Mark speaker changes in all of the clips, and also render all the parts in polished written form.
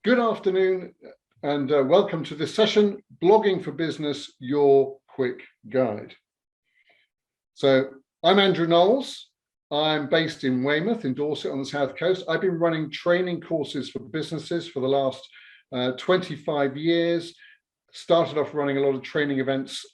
Speaker 1: Good afternoon and welcome to this session, Blogging for Business, Your Quick Guide. So I'm Andrew Knowles. I'm based in Weymouth in Dorset on the South Coast. I've been running training courses for businesses for the last 25 years. Started off running a lot of training events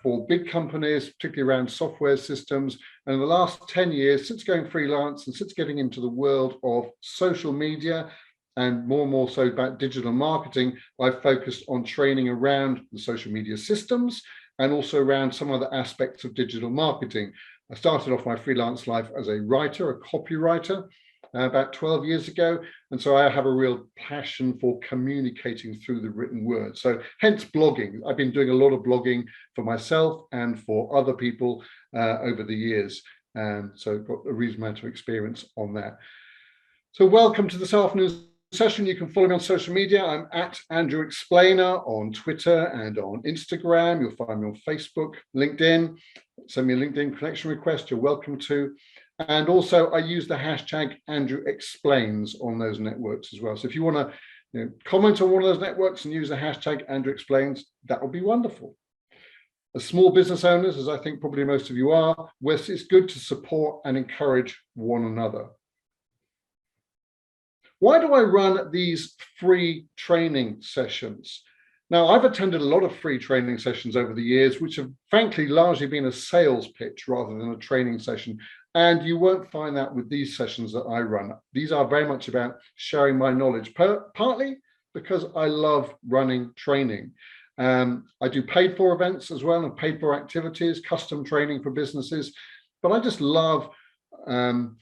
Speaker 1: for big companies, particularly around software systems. And in the last 10 years, since going freelance and since getting into the world of social media, and more so about digital marketing, I've focused on training around the social media systems and also around some other aspects of digital marketing. I started off my freelance life as a writer, a copywriter, about 12 years ago. And so I have a real passion for communicating through the written word. So hence blogging. I've been doing a lot of blogging for myself and for other people over the years. And so I've got a reasonable amount of experience on that. So welcome to this afternoon's session. You can follow me on social media. I'm at Andrew Explainer on Twitter and on Instagram. You'll find me on Facebook, LinkedIn. Send me a LinkedIn connection request. You're welcome to. And also I use the hashtag Andrew Explains on those networks as well. So if you want to comment on one of those networks and use the hashtag Andrew Explains, that would be wonderful. As small business owners, as I think probably most of you are, it's good to support and encourage one another. Why do I run these free training sessions? Now, I've attended a lot of free training sessions over the years, which have frankly largely been a sales pitch rather than a training session. And you won't find that with these sessions that I run. These are very much about sharing my knowledge, partly because I love running training. I do paid for events as well and paid for activities, custom training for businesses, but I just love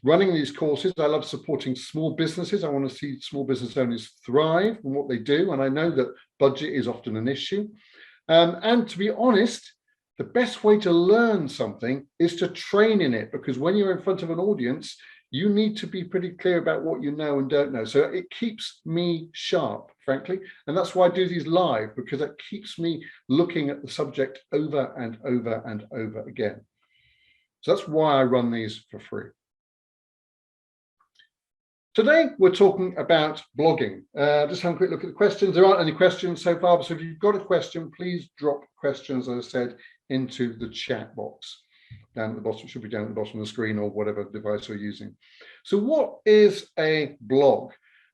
Speaker 1: running these courses. I love supporting small businesses. I want to see small business owners thrive in what they do. And I know that budget is often an issue. And to be honest, the best way to learn something is to train in it, because when you're in front of an audience, you need to be pretty clear about what you know and don't know. So it keeps me sharp, frankly. And that's why I do these live, because it keeps me looking at the subject over and over and over again. So that's why I run these for free. Today, we're talking about blogging. Just have a quick look at the questions. There aren't any questions so far, so if you've got a question, please drop questions, as I said, into the chat box down at the bottom. It should be down at the bottom of the screen or whatever device you're using. So what is a blog?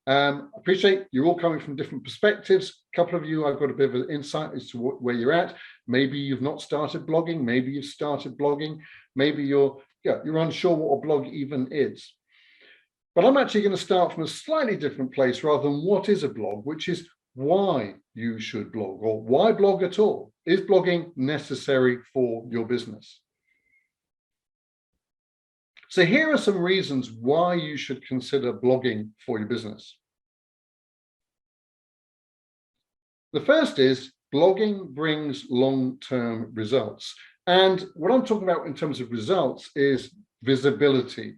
Speaker 1: I appreciate you're all coming from different perspectives. A couple of you, I've got a bit of an insight as to where you're at. Maybe you've not started blogging. Maybe you've started blogging. Maybe you're unsure what a blog even is. But I'm actually going to start from a slightly different place rather than what is a blog, which is why you should blog, or why blog at all. Is blogging necessary for your business? So here are some reasons why you should consider blogging for your business. The first is blogging brings long-term results. And what I'm talking about in terms of results is visibility.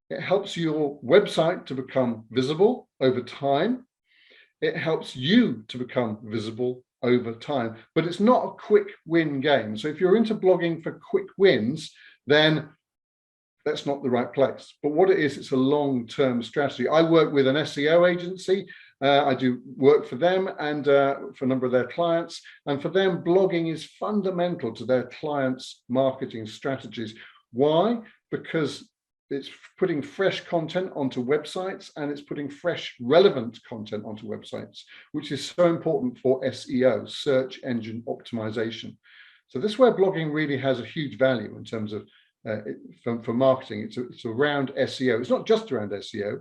Speaker 1: It helps your website to become visible over time. It helps you to become visible over time, but it's not a quick win game. So if you're into blogging for quick wins, then that's not the right place. But what it is, it's a long-term strategy. I work with an SEO agency. I do work for them and for a number of their clients. And for them, blogging is fundamental to their clients' marketing strategies. Why? Because it's putting fresh content onto websites, and it's putting fresh, relevant content onto websites, which is so important for SEO, search engine optimization. So this is where blogging really has a huge value in terms of for marketing. It's around SEO. It's not just around SEO,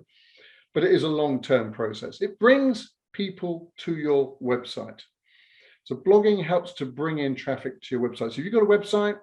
Speaker 1: but it is a long-term process. It brings people to your website. So blogging helps to bring in traffic to your website. So if you've got a website,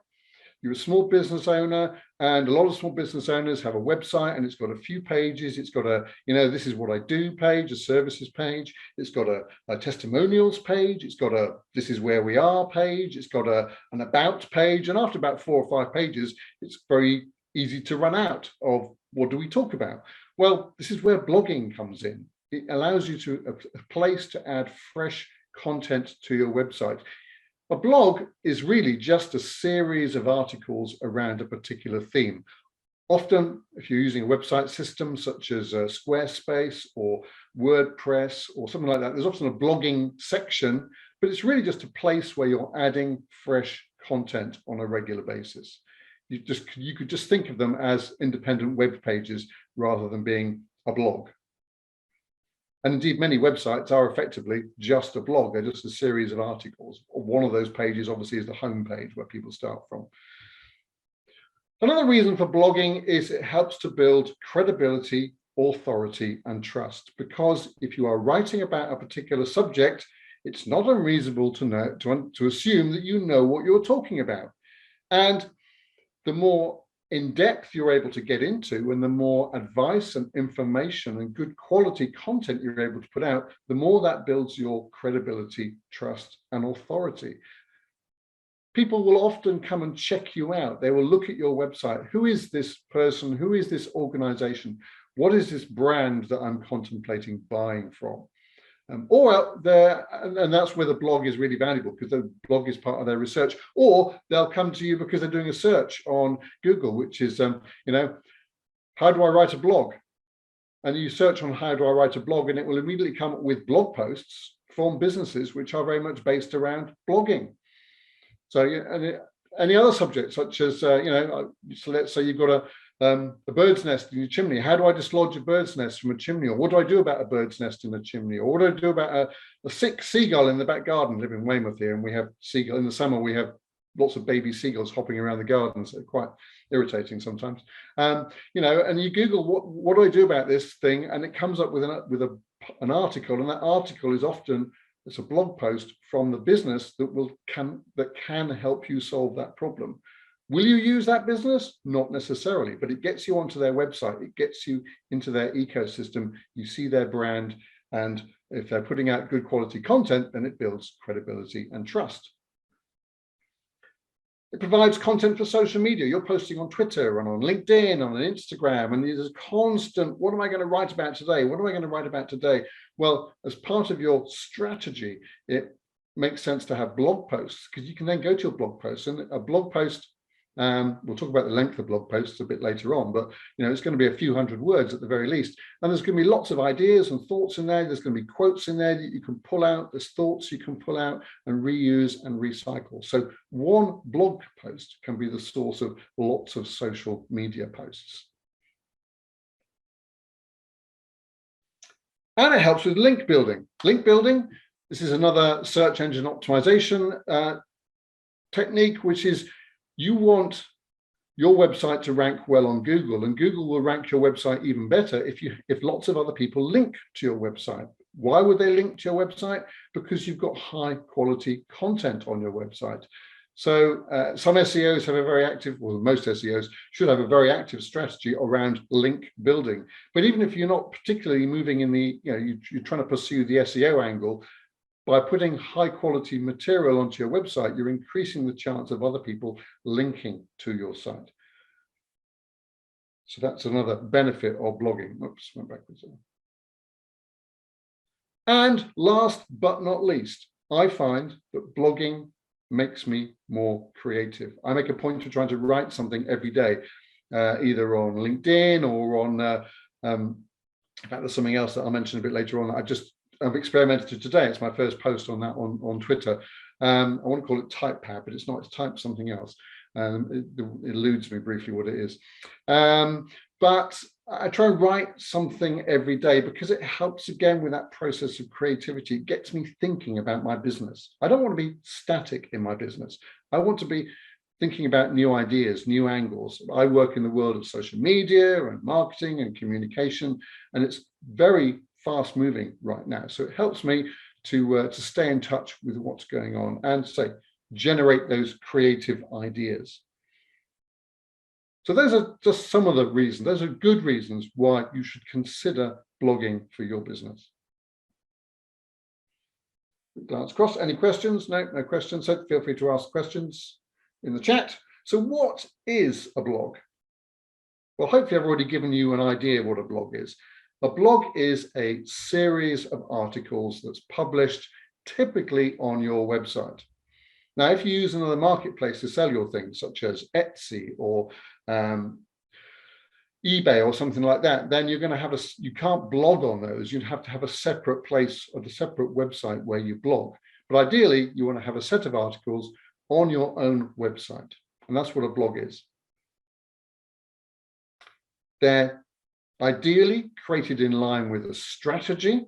Speaker 1: you're a small business owner, and a lot of small business owners have a website and it's got a few pages. It's got a, this is what I do page, a services page. It's got a testimonials page. It's got a, this is where we are page. It's got an about page. And after about 4 or 5 pages, it's very easy to run out of what do we talk about? Well, this is where blogging comes in. It allows you to a place to add fresh content to your website. A blog is really just a series of articles around a particular theme. Often, if you're using a website system such as Squarespace or WordPress or something like that, there's often a blogging section, but it's really just a place where you're adding fresh content on a regular basis. You could just think of them as independent web pages rather than being a blog. And indeed, many websites are effectively just a blog. They're just a series of articles. One of those pages obviously is the home page where people start from. Another reason for blogging is it helps to build credibility, authority, and trust. Because if you are writing about a particular subject, it's not unreasonable to assume that you know what you're talking about. And the more in depth you're able to get into, and the more advice and information and good quality content you're able to put out, the more that builds your credibility, trust, and authority. People will often come and check you out. They will look at your website. Who is this person? Who is this organization? What is this brand that I'm contemplating buying from? And that's where the blog is really valuable, because the blog is part of their research. Or they'll come to you because they're doing a search on Google, which is, how do I write a blog? And you search on how do I write a blog, and it will immediately come up with blog posts from businesses which are very much based around blogging. So, and any other subject, such as, so let's say you've got a bird's nest in your chimney. How do I dislodge a bird's nest from a chimney? Or what do I do about a bird's nest in a chimney? Or what do I do about a sick seagull in the back garden? I live in Weymouth here, and we have seagull in the summer. We have lots of baby seagulls hopping around the garden, so quite irritating sometimes. And you Google what do I do about this thing, and it comes up with an article, and that article is often, it's a blog post from the business that can help you solve that problem. Will you use that business? Not necessarily, but it gets you onto their website. It gets you into their ecosystem. You see their brand, and if they're putting out good quality content, then it builds credibility and trust. It provides content for social media. You're posting on Twitter and on LinkedIn, on Instagram, and there's a constant, what am I going to write about today? What am I going to write about today? Well, as part of your strategy, it makes sense to have blog posts, because you can then go to your blog posts, and a blog post, we'll talk about the length of blog posts a bit later on, but it's going to be a few hundred words at the very least, and there's going to be lots of ideas and thoughts in there. There's going to be quotes in there that you can pull out. There's thoughts you can pull out and reuse and recycle. So one blog post can be the source of lots of social media posts. And it helps with link building. Link building, this is another search engine optimization technique, which is, you want your website to rank well on Google, and Google will rank your website even better if lots of other people link to your website. Why would they link to your website? Because you've got high quality content on your website. So some SEOs have a very active, well, most SEOs should have a very active strategy around link building. But even if you're not particularly moving in the, you're trying to pursue the SEO angle, by putting high quality material onto your website, you're increasing the chance of other people linking to your site. So that's another benefit of blogging. Oops, went backwards. And last but not least, I find that blogging makes me more creative. I make a point of trying to write something every day, either on LinkedIn or on, in fact, there's something else that I'll mention a bit later on. I've experimented today. It's my first post on that on Twitter. I want to call it TypePad, but it's not. It's type something else. It eludes me briefly what it is. But I try and write something every day, because it helps again with that process of creativity. It gets me thinking about my business. I don't want to be static in my business. I want to be thinking about new ideas, new angles. I work in the world of social media and marketing and communication, and it's very fast moving right now. So it helps me to stay in touch with what's going on and generate those creative ideas. So those are just some of the reasons. Those are good reasons why you should consider blogging for your business. Glance across. Any questions? No questions. So feel free to ask questions in the chat. So what is a blog? Well, hopefully I've already given you an idea of what a blog is. A blog is a series of articles that's published typically on your website. Now, if you use another marketplace to sell your things, such as Etsy or eBay or something like that, then you're going to have you can't blog on those. You'd have to have a separate place or a separate website where you blog. But ideally, you want to have a set of articles on your own website. And that's what a blog is. They're ideally created in line with a strategy.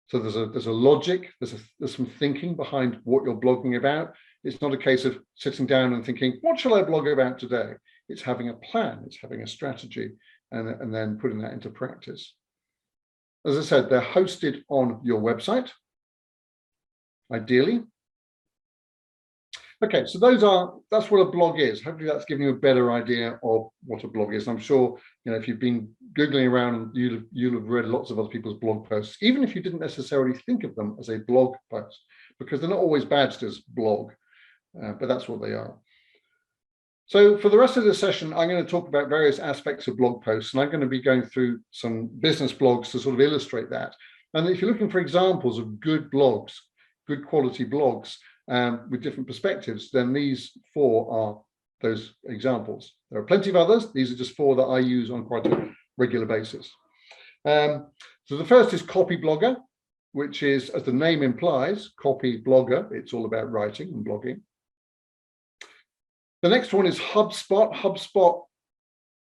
Speaker 1: So there's a logic, there's some thinking behind what you're blogging about. It's not a case of sitting down and thinking, what shall I blog about today? It's having a plan, it's having a strategy, and then putting that into practice. As I said, they're hosted on your website, ideally. Okay, so that's what a blog is. Hopefully that's giving you a better idea of what a blog is. I'm sure, if you've been Googling around, you'll have read lots of other people's blog posts, even if you didn't necessarily think of them as a blog post, because they're not always badged as blog, but that's what they are. So for the rest of the session, I'm going to talk about various aspects of blog posts, and I'm going to be going through some business blogs to sort of illustrate that. And if you're looking for examples of good blogs, good quality blogs, with different perspectives, then these 4 are those examples. There are plenty of others. These are just 4 that I use on quite a regular basis. So the first is Copyblogger, which is, as the name implies, copy blogger. It's all about writing and blogging. The next one is HubSpot. HubSpot,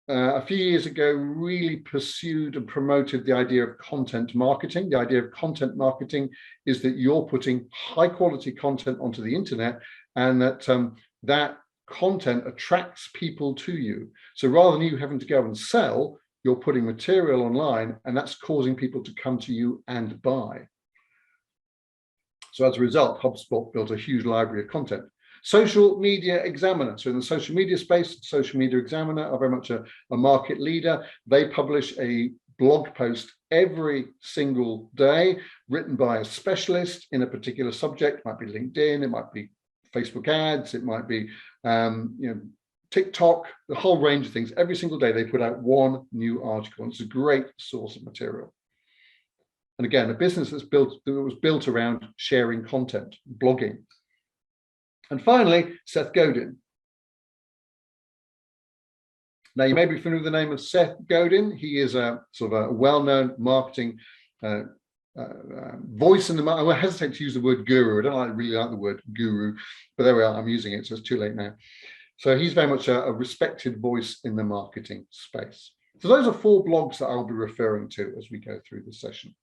Speaker 1: a few years ago, really pursued and promoted the idea of content marketing. The idea of content marketing is that you're putting high quality content onto the internet, and that content attracts people to you. So rather than you having to go and sell, you're putting material online, and that's causing people to come to you and buy. So as a result, HubSpot built a huge library of content. Social Media Examiner. So in the social media space, Social Media Examiner are very much a market leader. They publish a blog post every single day, written by a specialist in a particular subject. It might be LinkedIn, it might be Facebook ads, it might be TikTok, the whole range of things. Every single day they put out one new article, and it's a great source of material. And again, a business that was built around sharing content, blogging. And finally, Seth Godin. Now, you may be familiar with the name of Seth Godin. He is a sort of a well-known marketing voice in the market. I hesitate to use the word guru. I don't really like the word guru, but there we are. I'm using it, so it's too late now. So he's very much a respected voice in the marketing space. So those are 4 blogs that I'll be referring to as we go through the session.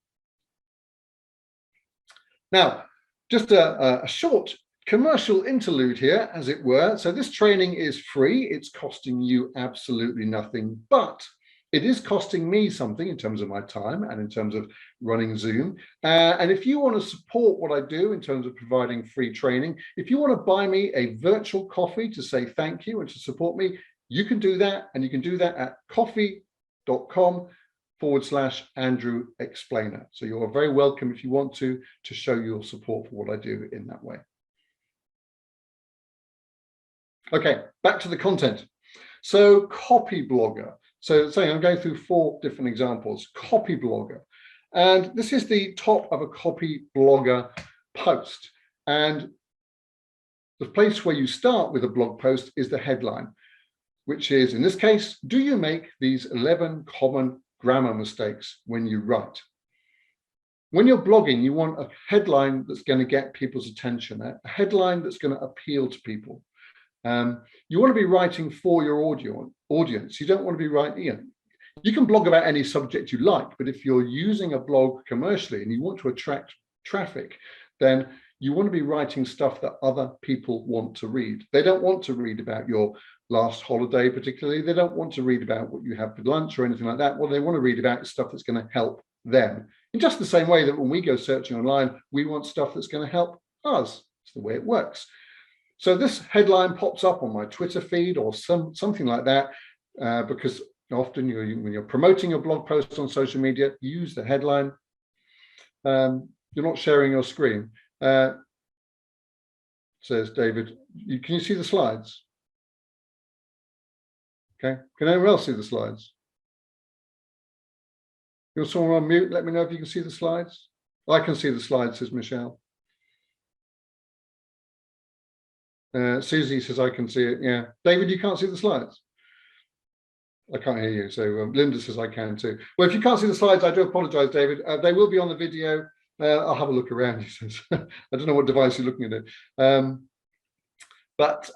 Speaker 1: Now, just a short commercial interlude here, as it were. So this training is free. It's costing you absolutely nothing, but it is costing me something in terms of my time and in terms of running Zoom. And if you want to support what I do in terms of providing free training, if you want to buy me a virtual coffee to say thank you and to support me, you can do that. And you can do that at coffee.com/Andrew Explainer. So you're very welcome if you want to show your support for what I do in that way. Okay, back to the content. So Copyblogger. So I'm going through 4 different examples. Copyblogger. And this is the top of a Copyblogger post. And the place where you start with a blog post is the headline, which is, in this case, do you make these 11 common grammar mistakes when you write? When you're blogging, you want a headline that's going to get people's attention, a headline that's going to appeal to people. You want to be writing for your audience. You don't want to be writing, you can blog about any subject you like, but if you're using a blog commercially and you want to attract traffic, then you want to be writing stuff that other people want to read. They don't want to read about your last holiday particularly. They don't want to read about what you have for lunch or anything like that. What they want to read about is stuff that's going to help them. In just the same way that when we go searching online, we want stuff that's going to help us. It's the way it works. So this headline pops up on my Twitter feed or something like that, because often when you're promoting your blog post on social media, use the headline. You're not sharing your screen, says David. Can you see the slides? Okay, can anyone else see the slides? You're someone on mute, let me know if you can see the slides. I can see the slides, says Michelle. Susie says I can see it. Yeah, David, you can't see the slides. I can't hear you. So Linda says I can too. Well, if you can't see the slides, I do apologize, David. They will be on the video. I'll have a look around, he says. I don't know what device you're looking at. But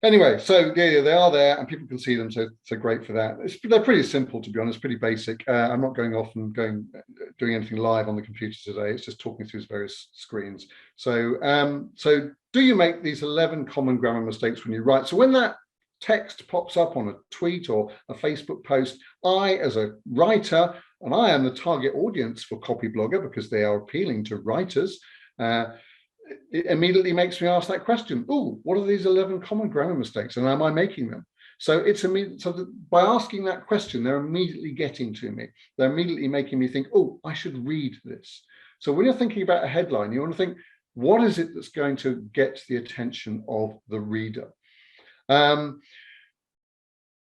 Speaker 1: anyway, so yeah, they are there and people can see them. So great for that. They're pretty simple, to be honest, pretty basic. I'm not going off and doing anything live on the computer today. It's just talking through various screens. So so do you make these 11 common grammar mistakes when you write? So when that text pops up on a tweet or a Facebook post, I, as a writer, and I am the target audience for Copyblogger because they are appealing to writers, it immediately makes me ask that question. Oh, what are these 11 common grammar mistakes, and am I making them? So it's immediate. So by asking that question, they're immediately getting to me. They're immediately making me think, oh, I should read this. So when you're thinking about a headline, you want to think, what is it that's going to get the attention of the reader?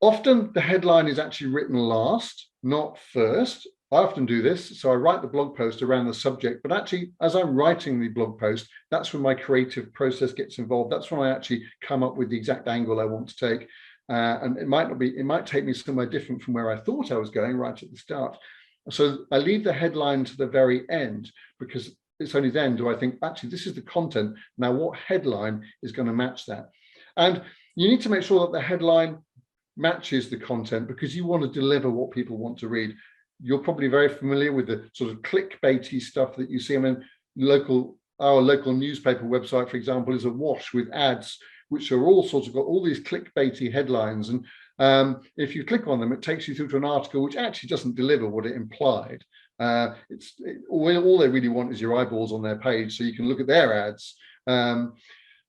Speaker 1: Often the headline is actually written last, not first. I often do this, so I write the blog post around the subject, but actually, as I'm writing the blog post, that's when my creative process gets involved. That's when I actually come up with the exact angle I want to take. And it might take me somewhere different from where I thought I was going right at the start. So I leave the headline to the very end, because it's only then do I think, actually, this is the content. Now, what headline is going to match that? And you need to make sure that the headline matches the content, because you want to deliver what people want to read. You're probably very familiar with the sort of clickbaity stuff that you see. I mean, our local newspaper website, for example, is awash with ads, which are all sorts of got all these clickbaity headlines. And if you click on them, it takes you through to an article which actually doesn't deliver what it implied. All they really want is your eyeballs on their page so you can look at their ads, and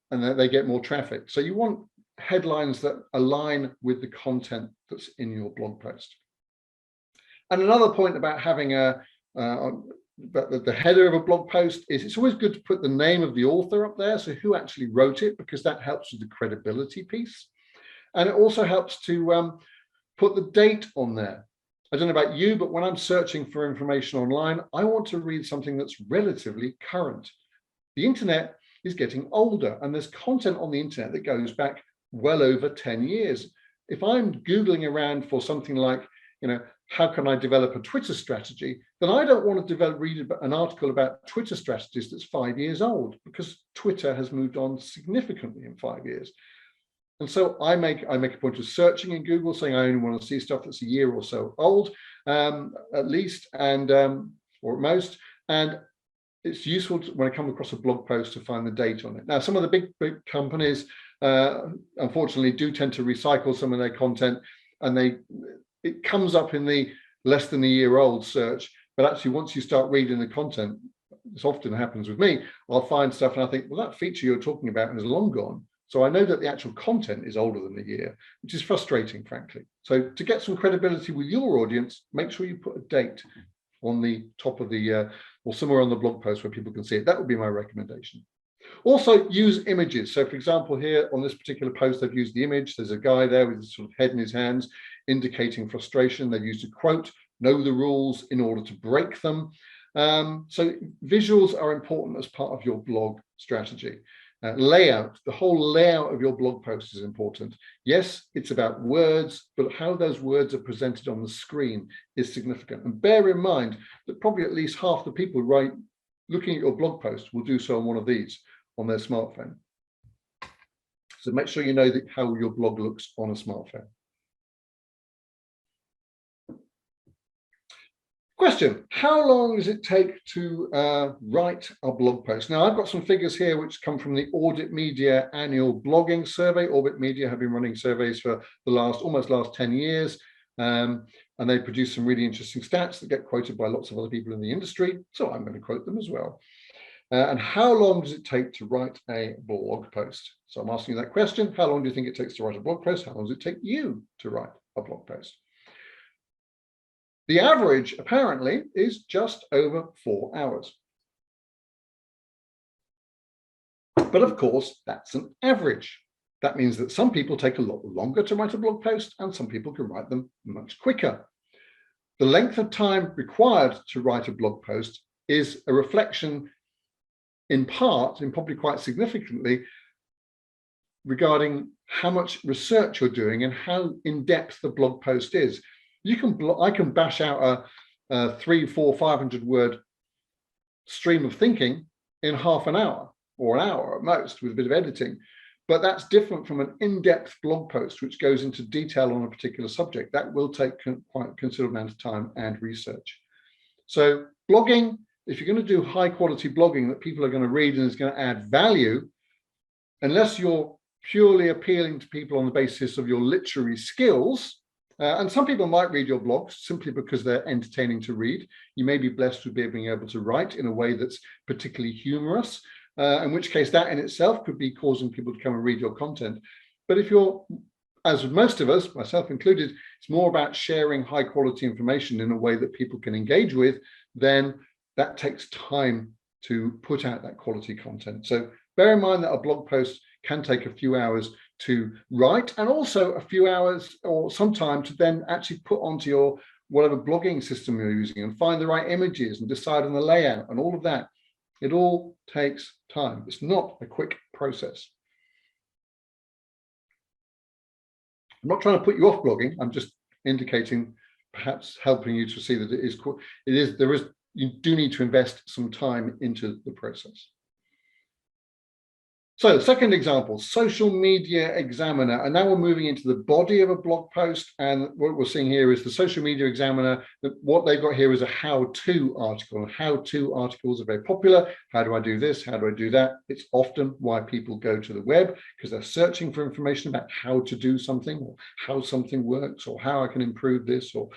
Speaker 1: they get more traffic. So you want headlines that align with the content that's in your blog post. And another point about having the header of a blog post is it's always good to put the name of the author up there, so who actually wrote it, because that helps with the credibility piece. And it also helps to put the date on there. I don't know about you, but when I'm searching for information online, I want to read something that's relatively current. The internet is getting older, and there's content on the internet that goes back well over 10 years. If I'm Googling around for something like, how can I develop a Twitter strategy, then I don't want to read an article about Twitter strategies that's 5 years old, because Twitter has moved on significantly in 5 years. And so I make a point of searching in Google, saying I only want to see stuff that's a year or so old, at least, and or at most. And it's useful when I come across a blog post to find the date on it. Now, some of the big companies, unfortunately, do tend to recycle some of their content, and it comes up in the less than a year old search. But actually, once you start reading the content, this often happens with me, I'll find stuff and I think, well, that feature you're talking about is long gone. So I know that the actual content is older than a year, which is frustrating, frankly. So to get some credibility with your audience, make sure you put a date on the top of the, or somewhere on the blog post where people can see it. That would be my recommendation. Also, use images. So for example, here on this particular post, they've used the image. There's a guy there with his sort of head in his hands, indicating frustration. They've used a quote, know the rules in order to break them. So visuals are important as part of your blog strategy. Layout, the whole layout of your blog post is important. Yes, it's about words, but how those words are presented on the screen is significant. And bear in mind that probably at least half the people looking at your blog post will do so on one of these on their smartphone. So make sure you know how your blog looks on a smartphone. Question, how long does it take to write a blog post? Now, I've got some figures here which come from the Audit Media annual blogging survey. Audit Media have been running surveys for the almost last 10 years. And they produce some really interesting stats that get quoted by lots of other people in the industry. So I'm going to quote them as well. And how long does it take to write a blog post? So I'm asking you that question. How long do you think it takes to write a blog post? How long does it take you to write a blog post? The average, apparently, is just over 4 hours. But of course, that's an average. That means that some people take a lot longer to write a blog post, and some people can write them much quicker. The length of time required to write a blog post is a reflection, in part, and probably quite significantly, regarding how much research you're doing and how in-depth the blog post is. I can bash out a 300, 400, 500 word stream of thinking in half an hour or an hour at most with a bit of editing. But that's different from an in-depth blog post, which goes into detail on a particular subject. That will take quite a considerable amount of time and research. So blogging, if you're going to do high quality blogging that people are going to read and is going to add value, unless you're purely appealing to people on the basis of your literary skills, and some people might read your blogs simply because they're entertaining to read. You may be blessed with being able to write in a way that's particularly humorous, in which case that in itself could be causing people to come and read your content. But if you're, as with most of us, myself included, it's more about sharing high quality information in a way that people can engage with, then that takes time to put out that quality content. So bear in mind that a blog post can take a few hours to write, and also a few hours or some time to then actually put onto your whatever blogging system you're using and find the right images and decide on the layout and all of that. It all takes time. It's not a quick process. I'm not trying to put you off blogging. I'm just indicating, perhaps helping you to see that you do need to invest some time into the process. So second example, Social Media Examiner. And now we're moving into the body of a blog post. And what we're seeing here is the Social Media Examiner. What they've got here is a how-to article. And how-to articles are very popular. How do I do this? How do I do that? It's often why people go to the web, because they're searching for information about how to do something, or how something works, or how I can improve this, or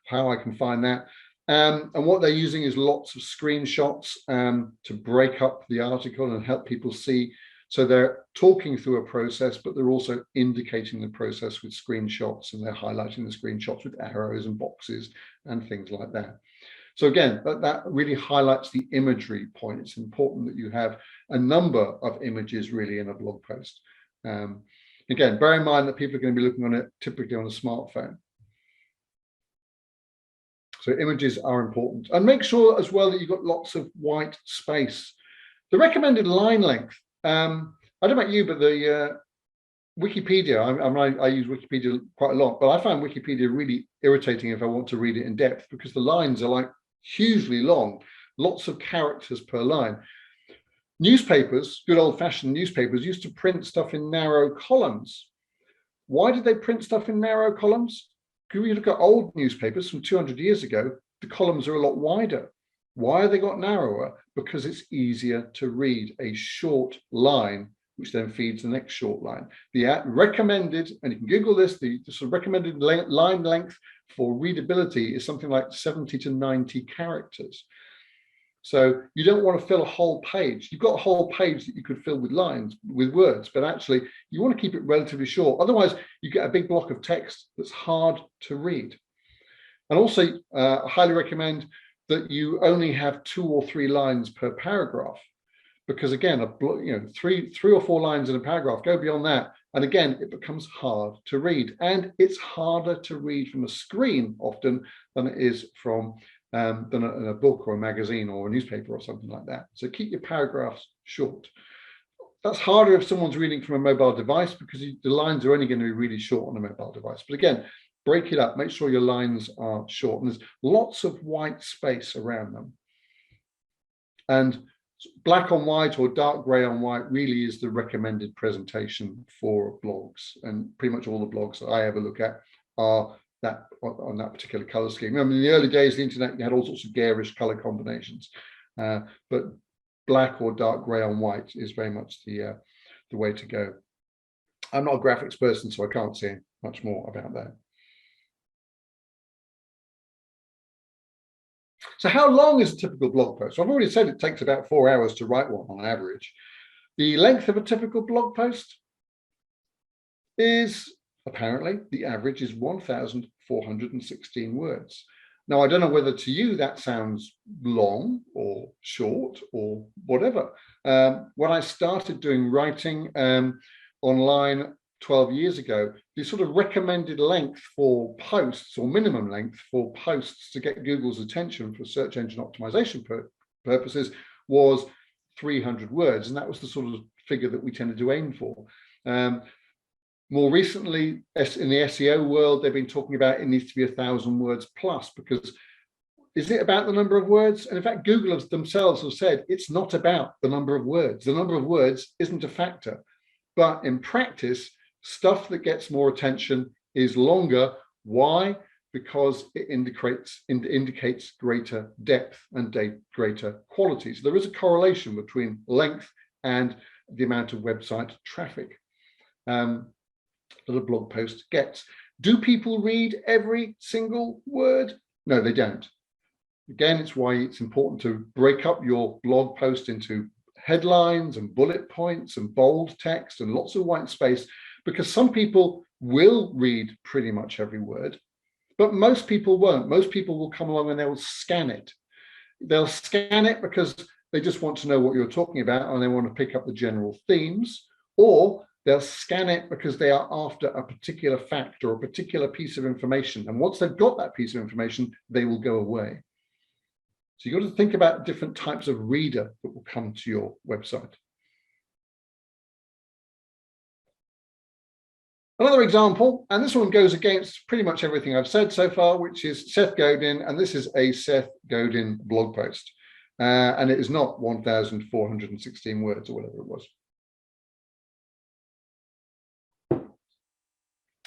Speaker 1: how I can find that. And what they're using is lots of screenshots to break up the article and help people see. So they're talking through a process, but they're also indicating the process with screenshots, and they're highlighting the screenshots with arrows and boxes and things like that. So again, that really highlights the imagery point. It's important that you have a number of images really in a blog post. Again, bear in mind that people are going to be looking on it typically on a smartphone. So images are important, and make sure as well that you've got lots of white space. The recommended line length. I don't know about you, but the Wikipedia, I use Wikipedia quite a lot, but I find Wikipedia really irritating if I want to read it in depth, because the lines are like hugely long, lots of characters per line. Newspapers, good old-fashioned newspapers, used to print stuff in narrow columns. Why did they print stuff in narrow columns? If you look at old newspapers from 200 years ago, the columns are a lot wider. Why have they got narrower? Because it's easier to read a short line, which then feeds the next short line. The recommended, and you can Google this, the sort of recommended line length for readability is something like 70 to 90 characters. So you don't want to fill a whole page. You've got a whole page that you could fill with lines, with words, but actually you want to keep it relatively short. Otherwise, you get a big block of text that's hard to read. And also, I highly recommend that you only have 2 or 3 lines per paragraph, because again, three or four lines in a paragraph, go beyond that, and again, it becomes hard to read. And it's harder to read from a screen often than it is from than a book or a magazine or a newspaper or something like that. So keep your paragraphs short. That's harder if someone's reading from a mobile device, because the lines are only going to be really short on a mobile device. But again, break it up, make sure your lines are short, and there's lots of white space around them. And black on white or dark gray on white really is the recommended presentation for blogs. And pretty much all the blogs that I ever look at are that on that particular color scheme. I mean, in the early days of the internet, you had all sorts of garish color combinations, but black or dark gray on white is very much the way to go. I'm not a graphics person, so I can't say much more about that. So how long is a typical blog post? So I've already said it takes about 4 hours to write one on average. The length of a typical blog post is, apparently, the average is 1,416 words. Now, I don't know whether to you that sounds long or short or whatever. When I started doing writing online 12 years ago, the sort of recommended length for posts, or minimum length for posts to get Google's attention for search engine optimization purposes, was 300 words. And that was the sort of figure that we tended to aim for. More recently, in the SEO world, they've been talking about it needs to be 1,000 words plus, because is it about the number of words? And in fact, Google themselves have said it's not about the number of words. The number of words isn't a factor. But in practice, stuff that gets more attention is longer. Why? Because it indicates greater depth and greater quality. So there is a correlation between length and the amount of website traffic that a blog post gets. Do people read every single word? No, they don't. Again, it's why it's important to break up your blog post into headlines and bullet points and bold text and lots of white space, because some people will read pretty much every word, but most people won't. Most people will come along and they will scan it. They'll scan it because they just want to know what you're talking about and they want to pick up the general themes, or they'll scan it because they are after a particular fact or a particular piece of information. And once they've got that piece of information, they will go away. So you've got to think about different types of reader that will come to your website. Another example, and this one goes against pretty much everything I've said so far, which is Seth Godin, and this is a Seth Godin blog post. And it is not 1,416 words or whatever it was.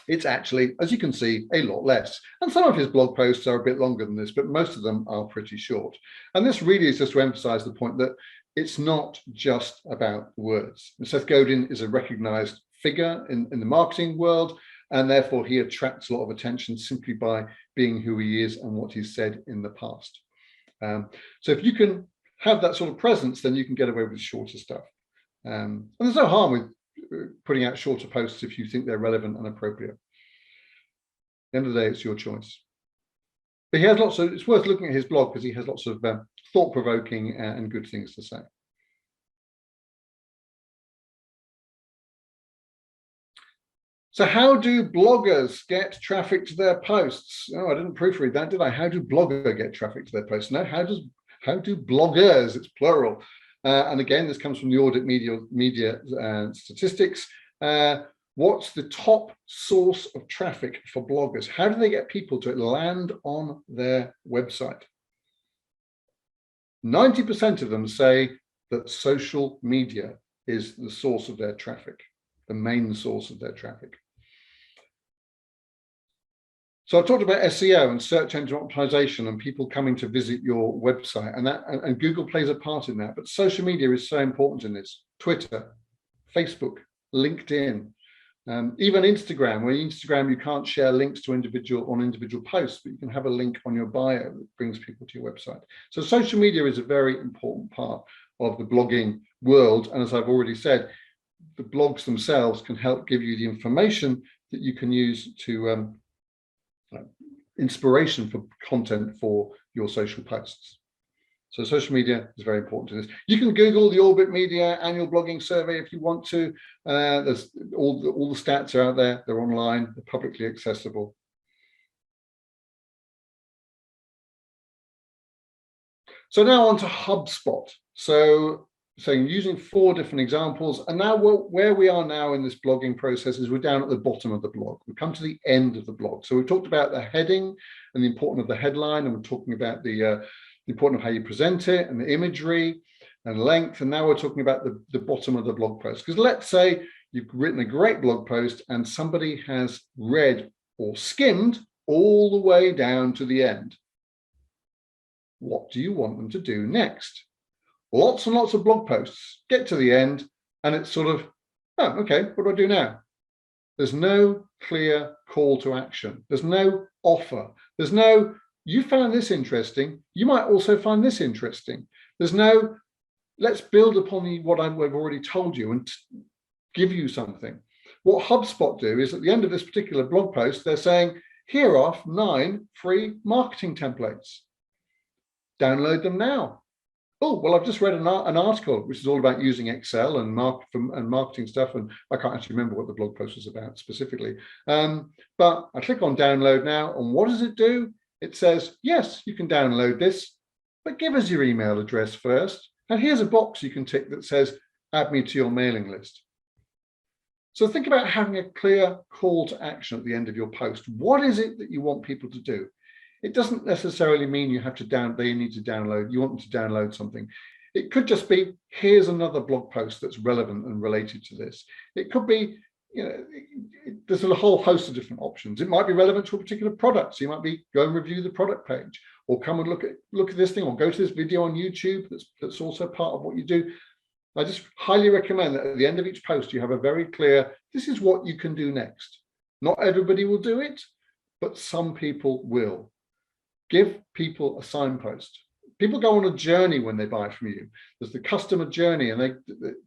Speaker 1: It's actually, as you can see, a lot less. And some of his blog posts are a bit longer than this, but most of them are pretty short. And this really is just to emphasize the point that it's not just about words. And Seth Godin is a recognized figure in the marketing world, and therefore he attracts a lot of attention simply by being who he is and what he's said in the past. So if you can have that sort of presence, then you can get away with shorter stuff. And there's no harm with putting out shorter posts if you think they're relevant and appropriate. At the end of the day, it's your choice. But he has lots of, it's worth looking at his blog because he has lots of thought-provoking and good things to say. So how do bloggers get traffic to their posts? Oh, I didn't proofread that, did I? How do bloggers get traffic to their posts? No, how do bloggers, it's plural. And again, this comes from the Audit Media statistics. What's the top source of traffic for bloggers? How do they get people to land on their website? 90% of them say that social media is the source of their traffic, the main source of their traffic. So I talked about SEO and search engine optimization and people coming to visit your website, and Google plays a part in that. But social media is so important in this. Twitter, Facebook, LinkedIn, even Instagram. Where Instagram, you can't share links to individual posts, but you can have a link on your bio that brings people to your website. So social media is a very important part of the blogging world. And as I've already said, the blogs themselves can help give you the information that you can use to inspiration for content for your social posts. So social media is very important to this. You can Google the Orbit Media annual blogging survey if you want to. There's all the stats are out there. They're online. They're publicly accessible. So now on to HubSpot. So using 4 different examples, and now where we are now in this blogging process is we're down at the bottom of the blog. We've come to the end of the blog. So we've talked about the heading and the importance of the headline, and we're talking about the importance of how you present it and the imagery and length. And now we're talking about the bottom of the blog post. Because let's say you've written a great blog post and somebody has read or skimmed all the way down to the end. What do you want them to do next? Lots and lots of blog posts get to the end and it's sort of, oh, okay, what do I do now? There's no clear call to action. There's no offer. There's no, you found this interesting, you might also find this interesting. There's no, let's build upon what I've already told you and give you something. What HubSpot do is at the end of this particular blog post, they're saying, here are 9 free marketing templates. Download them now. Oh, well, I've just read an article which is all about using Excel and marketing stuff, and I can't actually remember what the blog post was about specifically. But I click on download now, and what does it do? It says, yes, you can download this, but give us your email address first. And here's a box you can tick that says, add me to your mailing list. So think about having a clear call to action at the end of your post. What is it that you want people to do? It doesn't necessarily mean you have to they need to download, you want them to download something. It could just be, here's another blog post that's relevant and related to this. It could be, there's a whole host of different options. It might be relevant to a particular product. So you might be, go and review the product page, or come and look at this thing, or go to this video on YouTube that's also part of what you do. I just highly recommend that at the end of each post, you have a very clear, this is what you can do next. Not everybody will do it, but some people will. Give people a signpost. People go on a journey when they buy from you. There's the customer journey, and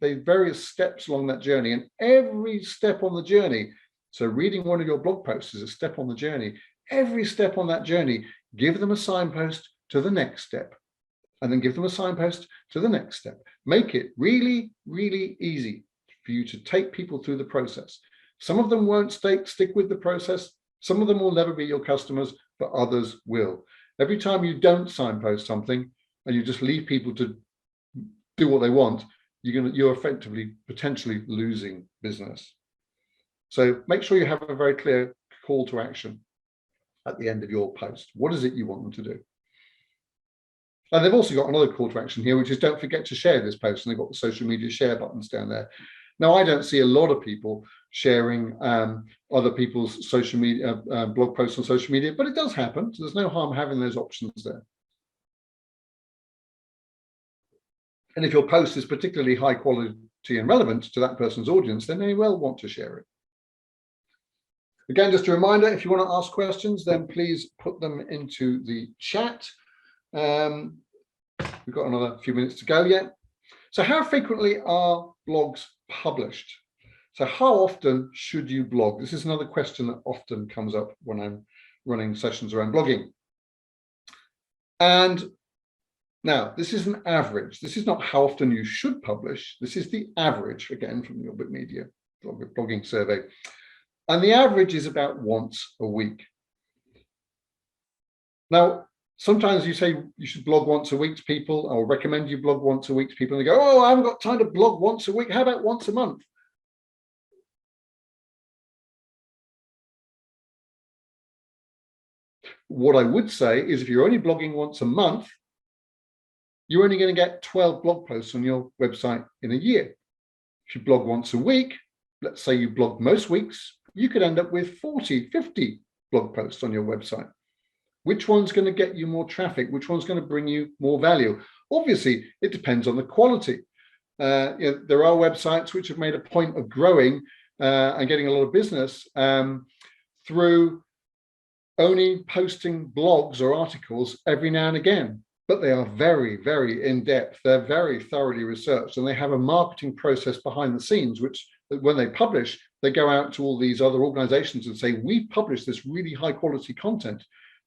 Speaker 1: they various steps along that journey, and every step on the journey. So reading one of your blog posts is a step on the journey. Every step on that journey, give them a signpost to the next step, and then give them a signpost to the next step. Make it really, really easy for you to take people through the process. Some of them won't stick with the process. Some of them will never be your customers, but others will. Every time you don't signpost something and you just leave people to do what they want, you're effectively potentially losing business. So make sure you have a very clear call to action at the end of your post. What is it you want them to do? And they've also got another call to action here, which is don't forget to share this post. And they've got the social media share buttons down there. Now, I don't see a lot of people sharing other people's social media blog posts on social media, but it does happen. So there's no harm having those options there. And if your post is particularly high quality and relevant to that person's audience, they may well want to share it. Again, just a reminder, if you want to ask questions, then please put them into the chat. We've got another few minutes to go yet. So how frequently are blogs published? So how often should you blog? This is another question that often comes up when I'm running sessions around blogging. And now, this is an average. This is not how often you should publish. This is the average, again, from the Orbit Media blogging survey. And the average is about once a week. Now, sometimes you say you should blog once a week to people, or recommend you blog once a week to people, and they go, oh, I haven't got time to blog once a week. How about once a month? What I would say is if you're only blogging once a month, you're only going to get 12 blog posts on your website in a year. If you blog once a week, let's say you blog most weeks, you could end up with 40, 50 blog posts on your website. Which one's going to get you more traffic? Which one's going to bring you more value? Obviously, it depends on the quality. There are websites which have made a point of growing and getting a lot of business through only posting blogs or articles every now and again. But they are very, very in-depth. They're very thoroughly researched, and they have a marketing process behind the scenes, which when they publish, they go out to all these other organizations and say, we've published this really high quality content.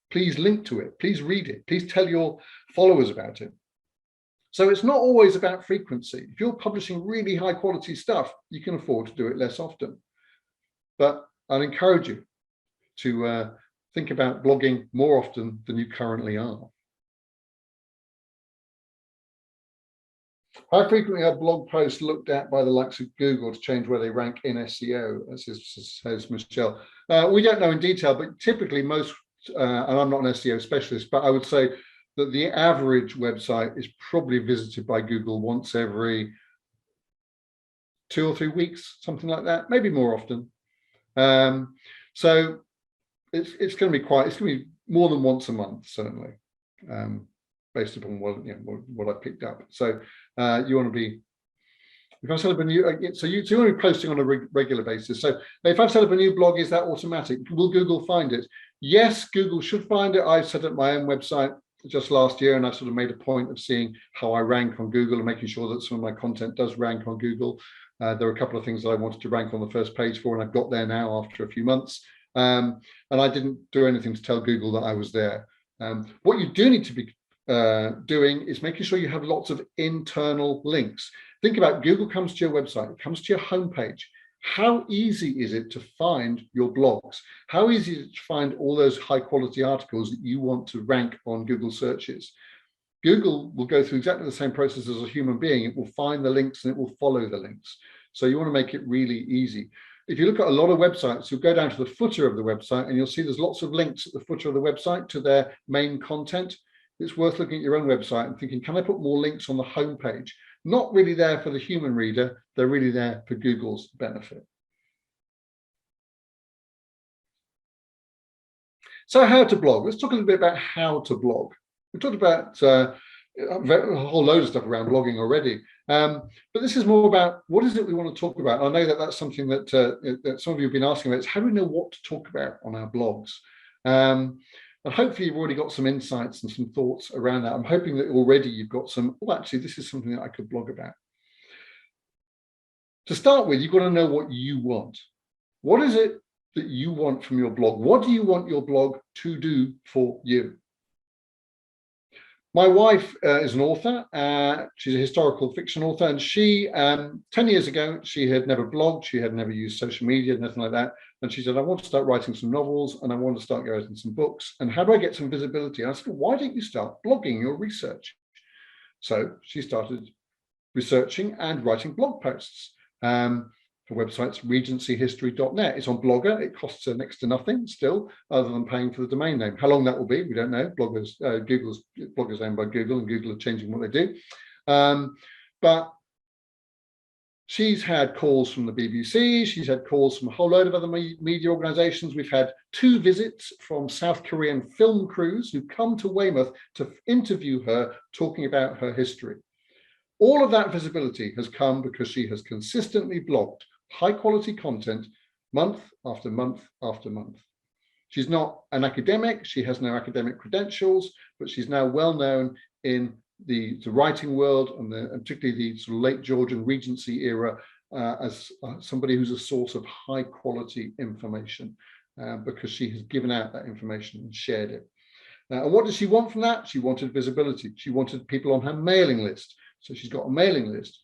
Speaker 1: Please link to it. Please read it. Please tell your followers about it. So it's not always about frequency. If you're publishing really high quality stuff, you can afford to do it less often. But I'd encourage you to think about blogging more often than you currently are. How frequently are blog posts looked at by the likes of Google to change where they rank in SEO, as says Michelle? We don't know in detail, but typically most, and I'm not an SEO specialist, but I would say that the average website is probably visited by Google once every 2 or 3 weeks, something like that, maybe more often. So it's going to be it's going to be more than once a month, certainly. Based upon what I picked up. So you want to be, if I've set up a new, so you want to be posting on a regular basis. So if I've set up a new blog, is that automatic? Will Google find it? Yes, Google should find it. I set up my own website just last year, and I sort of made a point of seeing how I rank on Google and making sure that some of my content does rank on Google. There are a couple of things that I wanted to rank on the first page for, and I've got there now after a few months. And I didn't do anything to tell Google that I was there. What you do need to be doing is making sure you have lots of internal links. Think about Google comes to your website, it comes to your homepage. How easy is it to find your blogs? How easy is it to find all those high quality articles that you want to rank on Google searches? Google will go through exactly the same process as a human being. It will find the links and it will follow the links. So you want to make it really easy. if you look at a lot of websites, you'll go down to the footer of the website and you'll see there's lots of links at the footer of the website to their main content. It's worth looking at your own website and thinking, can I put more links on the homepage? Not really there for the human reader, they're really there for Google's benefit. So how to blog? Let's talk a little bit about how to blog. We talked about a whole load of stuff around blogging already, but this is more about what is it we want to talk about. I know that that's something that, that some of you have been asking about. Is how do we know what to talk about on our blogs? And hopefully you've already got some insights and some thoughts around that. I'm hoping that already you've got some, oh, actually, this is something that I could blog about. To start with, you've got to know what you want. What is it that you want from your blog? What do you want your blog to do for you? My wife is an author. She's a historical fiction author, and she, 10 years ago, she had never blogged, she had never used social media, nothing like that. And she said, I want to start writing some novels and I want to start writing some books. And how do I get some visibility? And I said, why don't you start blogging your research? So she started researching and writing blog posts. For websites, regencyhistory.net. It's on Blogger. It costs her next to nothing still, other than paying for the domain name. How long that will be, we don't know. Blogger's owned by Google, and Google are changing what they do. But she's had calls from the BBC. She's had calls from a whole load of other media organizations. We've had 2 visits from South Korean film crews who come to Weymouth to interview her, talking about her history. All of that visibility has come because she has consistently blogged high quality content month after month after month. She's not an academic, she has no academic credentials, but she's now well known in the writing world, and particularly the sort of late Georgian Regency era, as somebody who's a source of high quality information, because she has given out that information and shared it. And what does she want from that? She wanted visibility. She wanted people on her mailing list. So she's got a mailing list.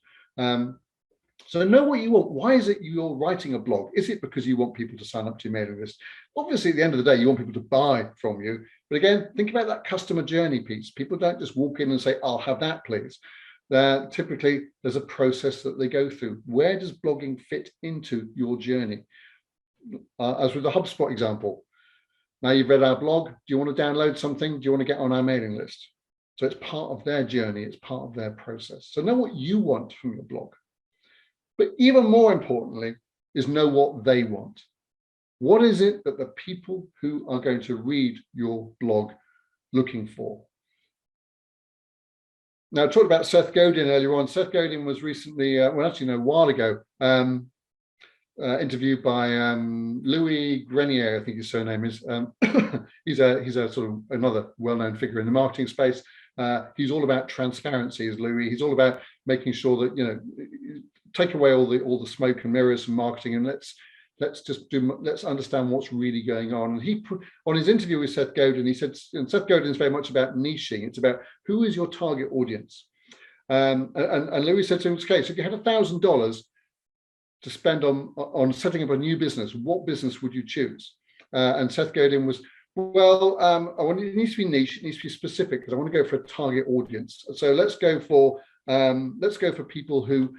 Speaker 1: So know what you want. Why is it you're writing a blog? Is it because you want people to sign up to your mailing list? Obviously, at the end of the day, you want people to buy from you. But again, think about that customer journey piece. People don't just walk in and say, I'll have that, please. Typically, there's a process that they go through. Where does blogging fit into your journey? As with the HubSpot example, now you've read our blog. Do you want to download something? Do you want to get on our mailing list? So it's part of their journey. It's part of their process. So know what you want from your blog. But even more importantly is know what they want. What is it that the people who are going to read your blog looking for? Now, I talked about Seth Godin earlier on. Seth Godin was recently, well, actually, no, a while ago, interviewed by Louis Grenier, I think his surname is. He's a sort of another well-known figure in the marketing space. He's all about transparency, is Louis. He's all about making sure that, you know, take away all the smoke and mirrors from marketing, and let's understand what's really going on. And he on his interview with Seth Godin, he said, and Seth Godin is very much about niching. It's about who is your target audience. And Louis said to him, okay, so if you had $1,000 to spend on setting up a new business, what business would you choose? And Seth Godin was, well, it needs to be niche, it needs to be specific, because I want to go for a target audience. So let's go for people who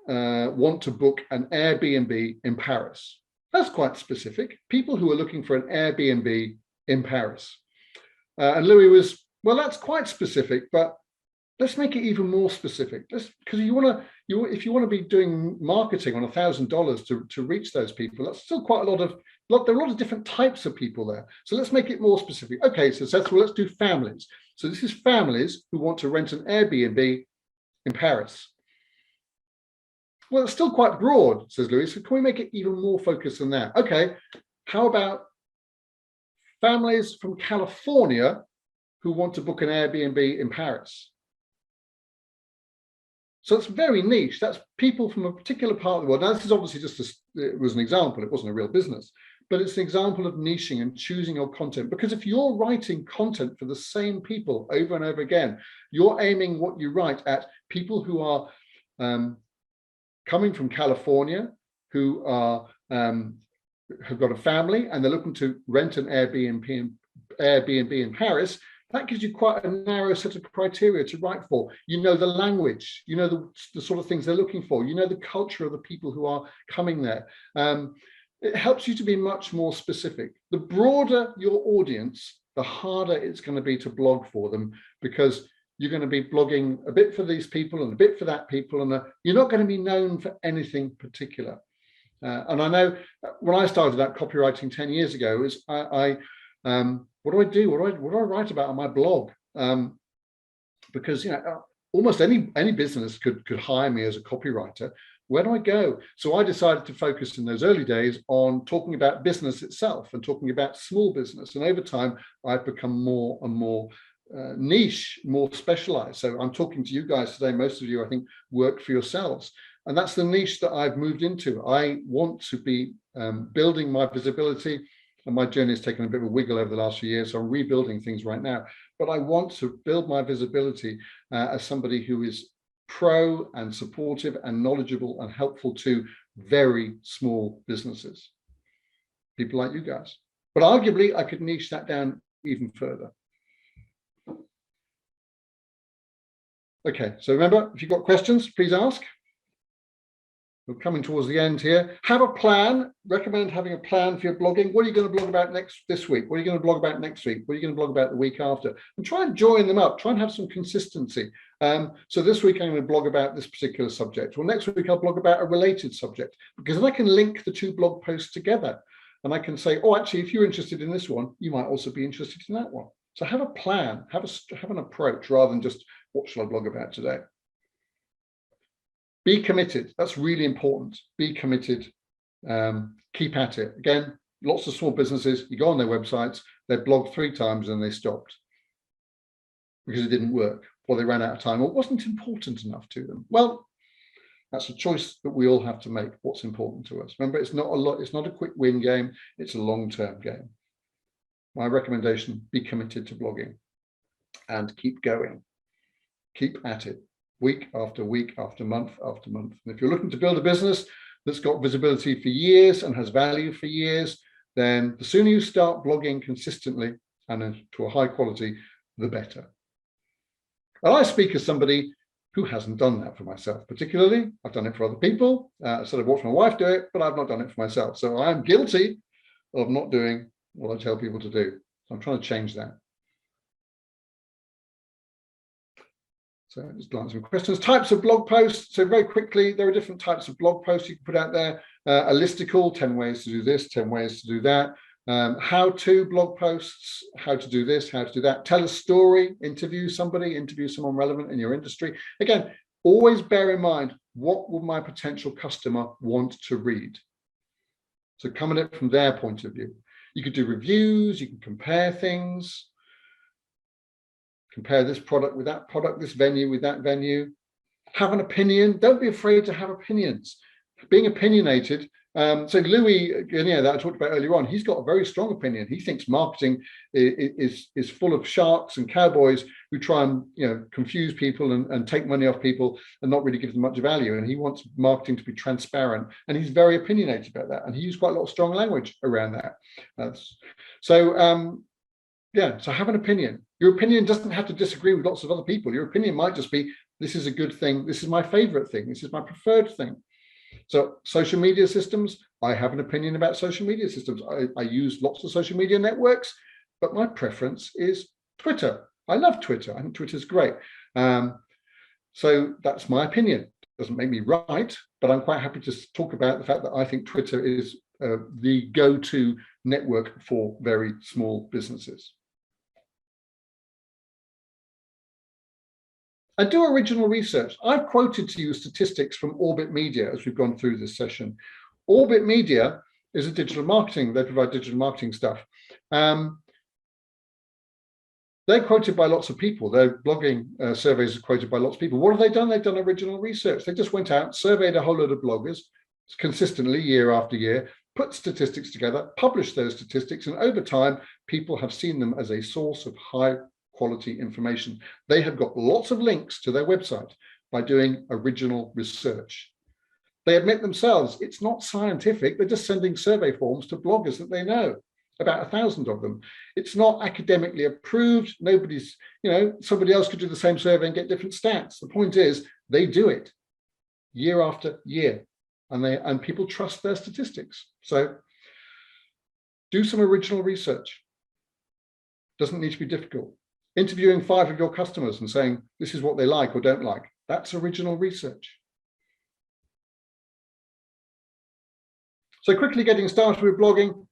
Speaker 1: want to book an Airbnb in Paris. That's quite specific. People who are looking for an Airbnb in Paris. And Louis was, well, that's quite specific, but let's make it even more specific. Because if you want to be doing marketing on $1,000 to reach those people, that's still quite a lot of. There are a lot of different types of people there. So let's make it more specific. Okay, so Seth, well, let's do families. So this is families who want to rent an Airbnb in Paris. Well, it's still quite broad, says Louis. So can we make it even more focused than that? Okay, how about families from California who want to book an Airbnb in Paris? So it's very niche. That's people from a particular part of the world. Now, this is obviously it was an example. It wasn't a real business, but it's an example of niching and choosing your content. Because if you're writing content for the same people over and over again, you're aiming what you write at people who are coming from California, who are have got a family and they're looking to rent an Airbnb in Paris. That gives you quite a narrow set of criteria to write for. You know the language, you know the sort of things they're looking for, you know the culture of the people who are coming there. It helps you to be much more specific. The broader your audience, the harder it's going to be to blog for them, because you're going to be blogging a bit for these people and a bit for that people, and you're not going to be known for anything particular. And I know when I started out copywriting 10 years ago, is what do I do? What do I write about on my blog? Because almost any business could hire me as a copywriter. Where do I go? So I decided to focus in those early days on talking about business itself and talking about small business. And over time, I've become more and more niche, more specialized. So I'm talking to you guys today. Most of you, I think, work for yourselves. And that's the niche that I've moved into. I want to be building my visibility, and my journey has taken a bit of a wiggle over the last few years. So I'm rebuilding things right now. But I want to build my visibility as somebody who is pro and supportive and knowledgeable and helpful to very small businesses, people like you guys. But arguably, I could niche that down even further. Okay, so remember, if you've got questions, please ask. We're coming towards the end here. Have a plan. Recommend having a plan for your blogging. What are you going to blog about this week? What are you going to blog about next week? What are you going to blog about the week after? And try and join them up. Try and have some consistency. So this week I'm going to blog about this particular subject. Well, next week I'll blog about a related subject, because then I can link the two blog posts together. And I can say, oh, actually, if you're interested in this one, you might also be interested in that one. So have a plan, have an approach, rather than just, what shall I blog about today? Be committed. That's really important. Be committed. Keep at it. Again, lots of small businesses, you go on their websites, they blogged 3 times and they stopped because it didn't work, or they ran out of time, or it wasn't important enough to them. Well, that's a choice that we all have to make. What's important to us? Remember, it's not a quick win game. It's a long-term game. My recommendation: be committed to blogging and keep going. Keep at it. Week after week, after month after month. And if you're looking to build a business that's got visibility for years and has value for years, then the sooner you start blogging consistently and to a high quality, the better. And I speak as somebody who hasn't done that for myself particularly. I've done it for other people. I've watched my wife do it, but I've not done it for myself. So I'm guilty of not doing what I tell people to do. So I'm trying to change that. So just answer some questions. Types of blog posts. So very quickly, there are different types of blog posts you can put out there. A listicle, 10 ways to do this, 10 ways to do that. How-to blog posts, how to do this, how to do that. Tell a story, interview someone relevant in your industry. Again, always bear in mind, what will my potential customer want to read? So come at it from their point of view. You could do reviews, you can compare things. Compare this product with that product, this venue with that venue. Have an opinion. Don't be afraid to have opinions. Being opinionated. So Louis, that I talked about earlier on, he's got a very strong opinion. He thinks marketing is full of sharks and cowboys who try and confuse people and take money off people and not really give them much value. And he wants marketing to be transparent. And he's very opinionated about that. And he used quite a lot of strong language around that. So have an opinion. Your opinion doesn't have to disagree with lots of other people. Your opinion might just be, this is a good thing. This is my favorite thing. This is my preferred thing. So social media systems, I have an opinion about social media systems. I use lots of social media networks, but my preference is Twitter. I love Twitter. I think Twitter's great. So that's my opinion. Doesn't make me right, but I'm quite happy to talk about the fact that I think Twitter is the go-to network for very small businesses. And do original research. I've quoted to you statistics from Orbit Media as we've gone through this session. Orbit Media is a digital marketing, they provide digital marketing stuff. They're quoted by lots of people. Their blogging surveys are quoted by lots of people. What have they done? They've done original research. They just went out, surveyed a whole load of bloggers consistently year after year, put statistics together, published those statistics, and over time, people have seen them as a source of high quality information. They have got lots of links to their website by doing original research. They admit themselves, it's not scientific, they're just sending survey forms to bloggers that they know. about 1,000 of them. It's not academically approved. Nobody's, somebody else could do the same survey and get different stats. The point is, they do it year after year, and people trust their statistics. So do some original research. Doesn't need to be difficult. Interviewing 5 of your customers and saying, this is what they like or don't like. That's original research. So quickly getting started with blogging,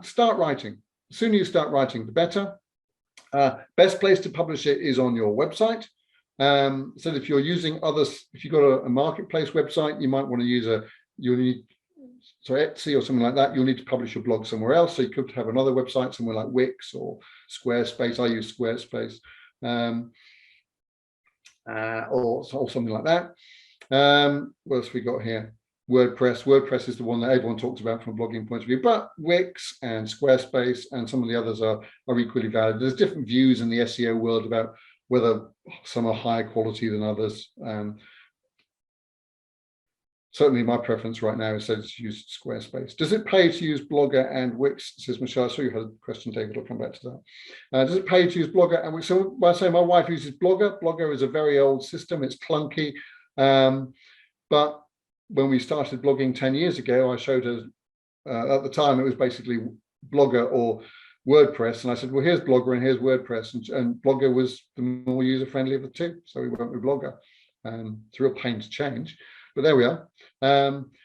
Speaker 1: start writing. The sooner you start writing, the better. Best place to publish it is on your website. So if you're using others, if you've got a marketplace website, you might want to use Etsy or something like that. You'll need to publish your blog somewhere else. So you could have another website somewhere like Wix or Squarespace. I use Squarespace, or something like that. What else have we got here? WordPress. WordPress is the one that everyone talks about from a blogging point of view, but Wix and Squarespace and some of the others are equally valid. There's different views in the SEO world about whether some are higher quality than others. Certainly my preference right now is to use Squarespace. Does it pay to use Blogger and Wix? Says Michelle. I saw you had a question, David. I'll come back to that. Does it pay to use Blogger and Wix? So by saying my wife uses Blogger. Blogger is a very old system. It's clunky. But when we started blogging 10 years ago, I showed her, at the time, it was basically Blogger or WordPress. And I said, well, here's Blogger and here's WordPress. And Blogger was the more user-friendly of the two. So we went with Blogger. It's a real pain to change. But there we are.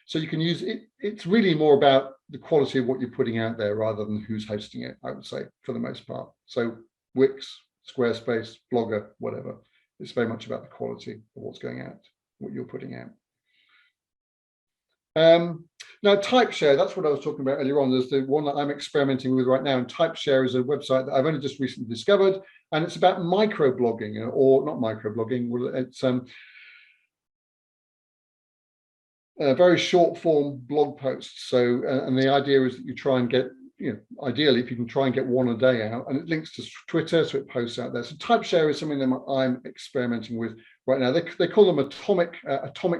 Speaker 1: So you can use it. It's really more about the quality of what you're putting out there rather than who's hosting it, I would say, for the most part. So Wix, Squarespace, Blogger, whatever. It's very much about the quality of what's going out, what you're putting out. Now, TypeShare, that's what I was talking about earlier on. There's the one that I'm experimenting with right now. And TypeShare is a website that I've only just recently discovered. And it's about microblogging, or not microblogging. It's very short form blog posts. So, and the idea is that you try and get, ideally, if you can try and get one a day out, and it links to Twitter, so it posts out there. So TypeShare is something that I'm experimenting with right now. They call them atomic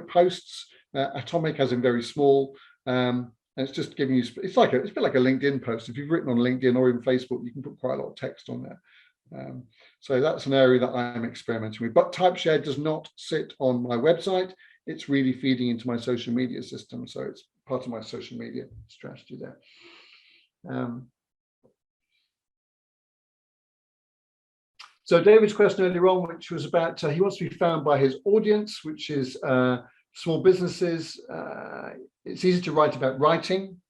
Speaker 1: posts. Atomic as in very small, and it's just giving you, it's a bit like a LinkedIn post. If you've written on LinkedIn or even Facebook, you can put quite a lot of text on there. So that's an area that I'm experimenting with. But TypeShare does not sit on my website. It's really feeding into my social media system. So it's part of my social media strategy there. So David's question earlier on, which was about, he wants to be found by his audience, which is small businesses. It's easy to write about writing.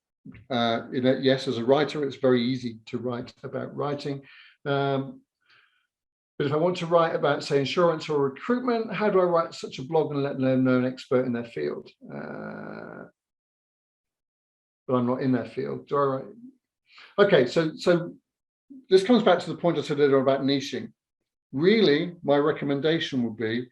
Speaker 1: Yes, as a writer, it's very easy to write about writing. But if I want to write about, say, insurance or recruitment, how do I write such a blog and let them know an expert in their field? But I'm not in their field. Do I write? Okay, so this comes back to the point I said earlier about niching. Really, my recommendation would be,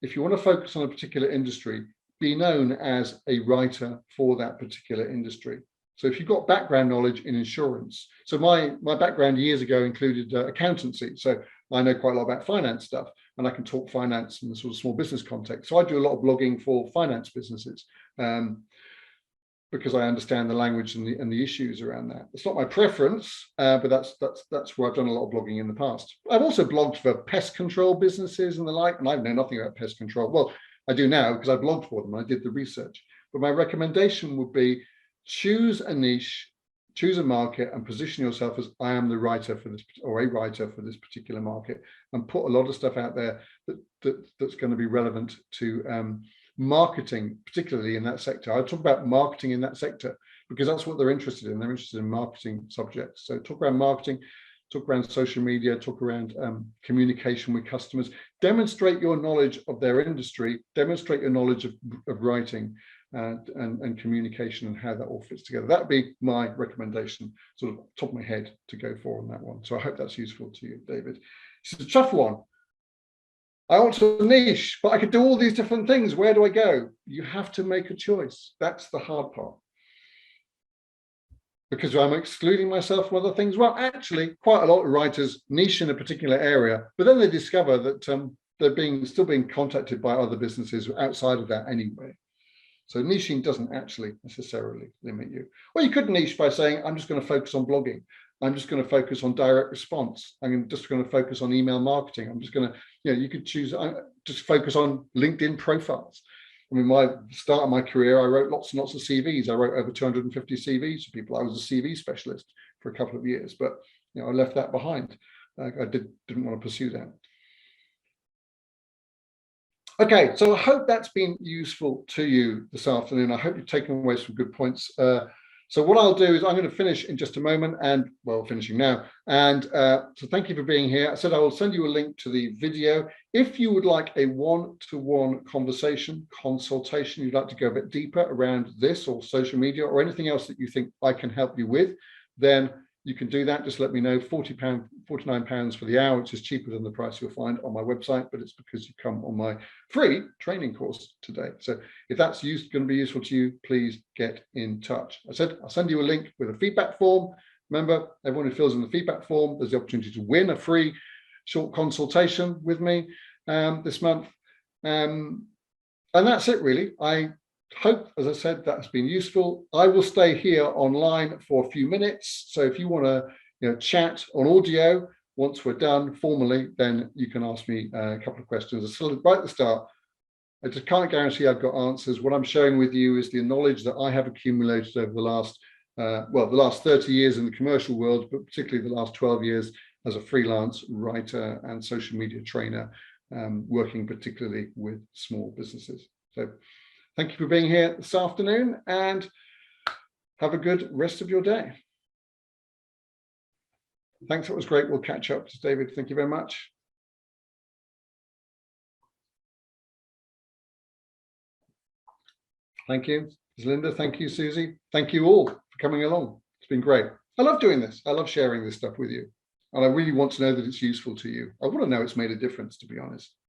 Speaker 1: if you want to focus on a particular industry, be known as a writer for that particular industry. So if you've got background knowledge in insurance, so my background years ago included accountancy. So I know quite a lot about finance stuff, and I can talk finance in the sort of small business context. So I do a lot of blogging for finance businesses because I understand the language and the issues around that. It's not my preference, but that's where I've done a lot of blogging in the past. I've also blogged for pest control businesses and the like, and I know nothing about pest control. Well, I do now because I blogged for them. I did the research. But my recommendation would be choose a niche, choose a market, and position yourself as I am the writer for this, or a writer for this particular market, and put a lot of stuff out there that's going to be relevant to marketing, particularly in that sector. I talk about marketing in that sector because that's what they're interested in. They're interested in marketing subjects. So talk around marketing, talk around social media, talk around communication with customers, demonstrate your knowledge of their industry, demonstrate your knowledge of writing and communication and how that all fits together. That would be my recommendation, sort of top of my head, to go for on that one. So I hope that's useful to you, David. It's a tough one. I want a niche, but I could do all these different things. Where do I go? You have to make a choice. That's the hard part. Because I'm excluding myself from other things. Well, actually, quite a lot of writers niche in a particular area, but then they discover that they're still being contacted by other businesses outside of that anyway. So niching doesn't actually necessarily limit you. Well, you could niche by saying, I'm just going to focus on blogging. I'm just going to focus on direct response. I'm just going to focus on email marketing. I'm just going to, you could choose, just focus on LinkedIn profiles. I mean, my start of my career, I wrote lots and lots of CVs. I wrote over 250 CVs for people. I was a CV specialist for a couple of years, but I left that behind. I didn't want to pursue that. Okay, so I hope that's been useful to you this afternoon. I hope you've taken away some good points. So what I'll do is I'm going to finish in just a moment, and well, finishing now. And so thank you for being here. I said I will send you a link to the video. If you would like a one-to-one consultation, you'd like to go a bit deeper around this or social media or anything else that you think I can help you with, then you can do that. Just let me know. £49 for the hour, which is cheaper than the price you'll find on my website, but it's because you come on my free training course today. So if that's going to be useful to you, please get in touch. I said I'll send you a link with a feedback form. Remember, everyone who fills in the feedback form, there's the opportunity to win a free short consultation with me this month. And that's it, really. I hope, as I said, that's been useful. I will stay here online for a few minutes. So if you want to chat on audio once we're done formally, then you can ask me a couple of questions. So right at the start, I just can't guarantee I've got answers. What I'm sharing with you is the knowledge that I have accumulated over the last, the last 30 years in the commercial world, but particularly the last 12 years as a freelance writer and social media trainer, working particularly with small businesses. So thank you for being here this afternoon, and have a good rest of your day. Thanks, that was great. We'll catch up. David, thank you very much. Thank you, Linda. Thank you, Susie. Thank you all for coming along. It's been great. I love doing this. I love sharing this stuff with you. And I really want to know that it's useful to you. I want to know it's made a difference, to be honest.